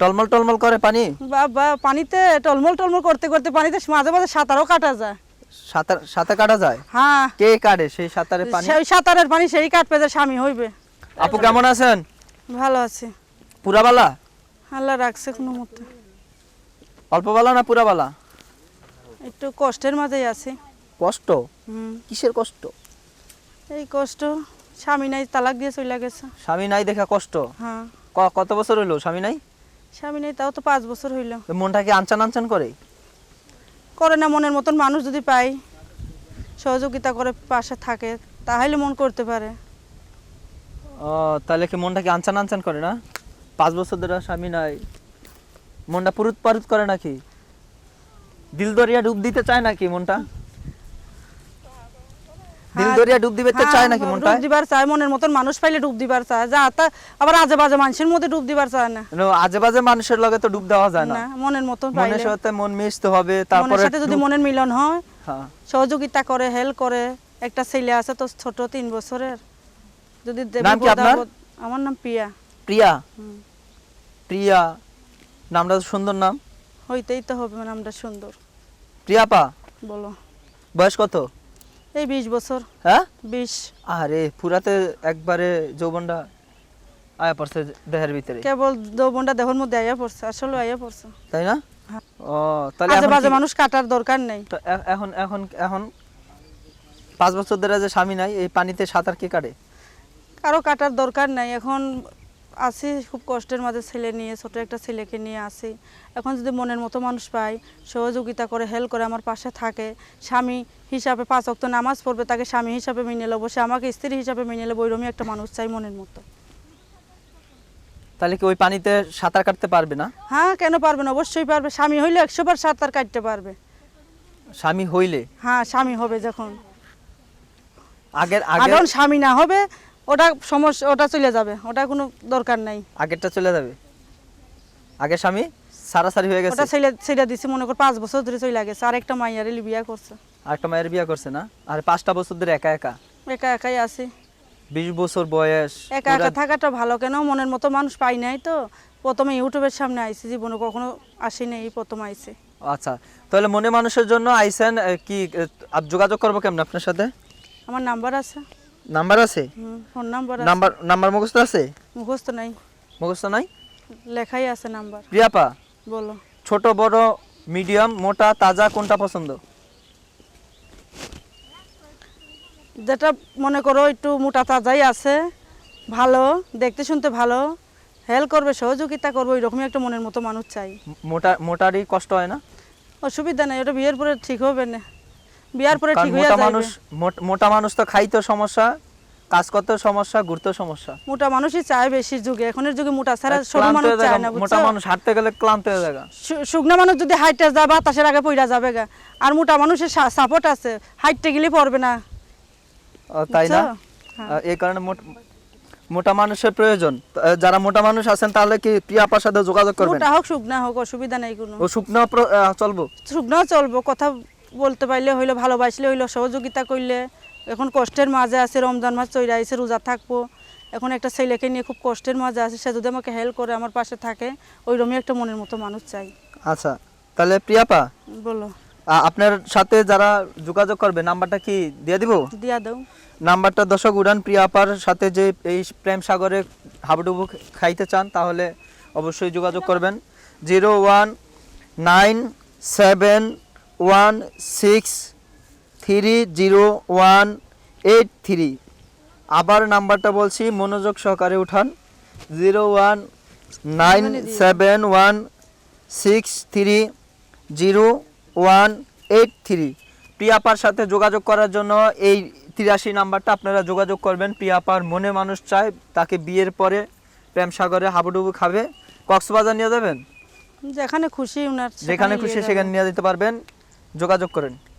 টলমল টলমল করে পানি? বাবা পানিতে টলমল টলমল করতে করতে পানিতে মাঝে মাঝে সাঁতারও কাটা যায়। সাঁতার কাটা যায়? হ্যাঁ। কে কাটে সেই সাঁতারের পানি? সেই সাঁতারের পানি সেই কাটবে যে স্বামী হইবে। আপু কেমন আছেন? ভালো আছে। পুরা বালা? আল্লাহ রাখছে কোনো মতে। অল্প বালা না পুরা বালা? একটু কষ্টের মাঝেই আছি। কষ্ট? কিসের কষ্ট? এই কষ্ট, স্বামী নাই, তালাক দিয়ে চলে গেছে। স্বামী নাই দেখা কষ্ট? হ্যাঁ। কত বছর হইলো স্বামী নাই? স্বামী নাই তাও তো 5 বছর হইল। মনটা কি আনচান আনচান করে? করে না, মনের মতন মানুষ যদি পাই, সহযোগিতা করে পাশে থাকে, তাহলে মন করতে পারে। ও তাহলে কি মনটা কি আনচান আনচান করে না? 5 বছর ধরে স্বামী নাই, মনটা পুরুত পারুত করে নাকি? দিল দরিয়া ডুব দিতে চায় নাকি মনটা? দিল দরিয়া ডুব দিতে চায় নাকি মনটা? ডুব দিবার চায়, মনের মতন মানুষ পাইলে ডুব দিবার চায়। যা তা আবার আজে বাজে মানুষের মধ্যে ডুব দিবার চায় না। আজে বাজে মানুষের লগে তো ডুব দেওয়া যায় না। না, মনের মতন মনের পাইলে, সাথে মন মিশতে হবে, মনের তারপরে সাথে যদি মনের মিলন হয়, হ্যাঁ সহযোগিতা করে, হেল্প করে। একটা ছেলে আছে তো ছোট 3 বছরের, যদি নাম কি আপনার? আমার নাম প্রিয়া। প্রিয়া? প্রিয়া নামটা তো সুন্দর নাম। হইতেই তো হবে, নামটা সুন্দর। প্রিয়া পা, বলো। বয়স কত? এই 20 বছর। হ্যাঁ 20। আরে পুরাতে একবারে যৌবনটা আয়া পড়ছে দেহের ভিতরে। কেবল যৌবনটা দেহের মধ্যে আইয়া পড়ছে, আসলে আইয়া পড়ছে। তাই না? হ্যাঁ। ও তাহলে আজে এখন বাজে মানুষ কাটার দরকার নেই। তো এখন এখন এখন 5 বছর ধরে যে স্বামী নাই, এই পানিতে সাঁতার কে কাটে? কারো কাটার দরকার নাই। এখন আছি খুব কষ্টের মাঝে, ছেলে নিয়ে, ছোট একটা ছেলেকে নিয়ে আছি। এখন যদি মনের মতো মানুষ পাই, সহযোগিতা করে, হেল্প করে, আমার পাশে থাকে, স্বামী হিসাবে 5 ওয়াক্ত নামাজ পড়বে, তাকে স্বামী হিসাবে মেনে নেবো, সে আমাকে স্ত্রী হিসাবে মেনে নেবো, ওইরকমই একটা মানুষ চাই মনের মতো। তাহলে কি ওই পানিতে সাঁতার কাটতে পারবে না? হ্যাঁ, কেন পারবে না? অবশ্যই পারবে। স্বামী হইলে 100 বার সাঁতার কাটতে পারবে। স্বামী হইলে? হ্যাঁ, স্বামী হবে যখন। আগের এখন স্বামী না হবে, ওটা সমস্যা, ওটা চলে যাবে, ওটা কোনো দরকার নাই। আগেরটা চলে যাবে? আগে স্বামী সারাসারি হয়ে গেছে? ওটা ছেড়ে দিছে, মনে কর 5 বছর ধরে চলে গেছে, আর একটা মাইয়ারে বিয়া করছে। আরেকটা মায়ের বিয়ে করছে না? আর 5টা বছর ধরে একা একা? একা একাই আছি। 20 বছর বয়স। একা একা থাকাটা ভালো কেন? মনের মতো মানুষ পাই নাই তো। প্রথমে ইউটিউবের সামনে আইছি, জীবনে কখনো আসিনি, এই প্রথম আইছি। আচ্ছা, তাহলে মনে মানুষের জন্য আইছেন। কি যোগাযোগ করবো কেমন আপনার সাথে? আমার নাম্বার আছে। নাম্বার আছে? ফোন নাম্বার আছে। নাম্বার মুখস্থ আছে? মুখস্থ নাই। মুখস্থ নাই? লেখাই আছে নাম্বার। প্রিয়াপা, বলো। ছোট বড় মিডিয়াম মোটা তাজা কোনটা পছন্দ? যেটা মনে করো একটু মোটা তাজাই আছে, ভালো, দেখতে শুনতে ভালো, হেল্প করবে, সহযোগিতা করবে, ওইরকমই একটা মনের মতো মানুষ চাই। মোটারই কষ্ট হয় না? অসুবিধা নেই, ওটা বিয়ের পরে ঠিক হবে না। বিয়ার পরে ঠিক হয়ে যাবে। মোটা মানুষ তো খাইতে সমস্যা, কাজ করতে সমস্যা, ঘুরতে সমস্যা। মোটা মানুষই চায় বেশির যুগে, এখনের যুগে মোটা ছাড়া সরু মানুষ চায় না। মোটা মানুষ হাঁটতে গেলে ক্লান্ত হয়ে যায়। শুকনা মানুষ যদি হাইটে যায়, বাতাসের আগে পইরা যাবে গা। আর মোটা মানুষের সাপোর্ট আছে, হাইটতে গেলে পড়বে না। তাই না? এই কারণে মোটা মানুষের প্রয়োজন। যারা মোটা মানুষ আছেন তাহলে কি প্রিয়াপার সাথে যোগাযোগ করবেন? মোটা হোক শুকনা হোক, অসুবিধা নাই কোনো। ও শুকনা চলবো? শুকনাও চলবো, কথা বলতে পারলে হইলো, ভালোবাসলে হইলো, সহযোগিতা করলে। এখন কষ্টের মাঝে আছে, রমজান মাস চলে আইছে, রোজা থাকবো। এখন একটা ছেলেকে নিয়ে খুব কষ্টের মাঝে আছে, সে যদি আমাকে হেল্প করে, আমার পাশে থাকে, ওইরকমই একটা মনের মতো মানুষ চাই। আচ্ছা, তাহলে প্রিয়াপা, বলো। আপনার সাথে যারা যোগাযোগ করবে নাম্বারটা কি দিয়ে দিব? দিয়া দাও নাম্বারটা। দর্শক, উড়ান প্রিয়াপার সাথে যে এই প্রেম সাগরে হাবুডুবু খাইতে চান তাহলে অবশ্যই যোগাযোগ করবেন। 01971630183। আবার নাম্বারটা বলছি, মনোযোগ সহকারে উঠান। 01971630183। প্রিয়াপার সাথে যোগাযোগ করার জন্য এই 83 নাম্বারটা আপনারা যোগাযোগ করবেন। প্রিয়াপার মনে মানুষ চায়, তাকে বিয়ের পরে প্রেম সাগরে হাবুডুবু খাবে। কক্সবাজার নিয়ে যাবেন? যেখানে খুশি, যেখানে খুশি সেখানে নিয়ে যেতে পারবেন। যোগাযোগ করেন।